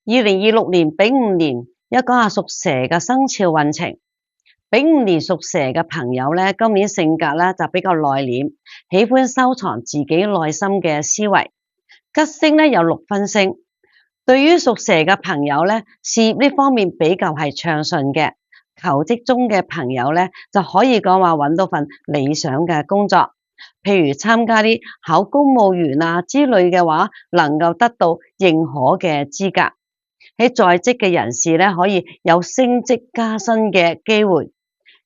2026年丙午年一講下屬蛇嘅生肖運程。丙午年屬蛇嘅朋友咧，今年性格咧就比較內斂，喜歡收藏自己內心嘅思維。吉星咧有6分星。對於屬蛇嘅朋友咧，事業呢方面比較係暢順嘅。求職中嘅朋友咧，就可以講話揾到份理想嘅工作，譬如參加啲考公務員啊之類嘅話，能夠得到認可嘅資格。喺在職嘅人士咧，可以有升職加薪嘅機會，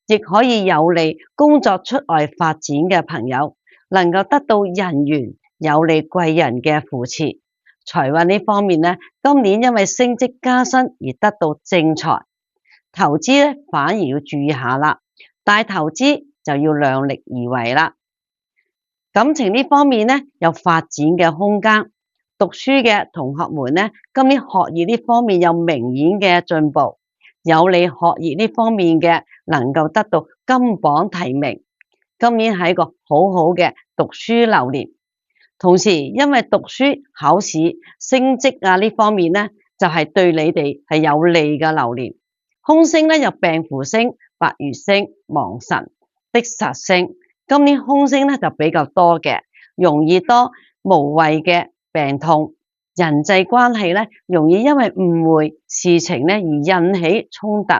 亦可以有利工作出外發展嘅朋友，能夠得到人緣有利貴人嘅扶持。財運呢方面咧，今年因為升職加薪而得到正財。投資咧反而要注意下啦，大投資就要量力而為啦。感情呢方面咧有發展嘅空間。讀書嘅同學們咧，今年學業呢方面有明顯嘅進步，有利學業呢方面嘅能夠得到金榜題名。今年係一個好好嘅讀書流年，同時因為讀書考試升職啊呢方面咧，就係對你哋係有利嘅流年。空星咧有病符星、白月星、亡神、的煞星。今年空星咧就比較多嘅，容易多無謂嘅病痛，人際關係咧容易因為誤會事情咧而引起衝突，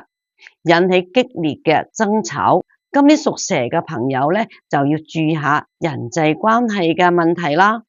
引起激烈嘅爭吵。今年屬蛇嘅朋友咧就要注意下人際關係嘅問題啦。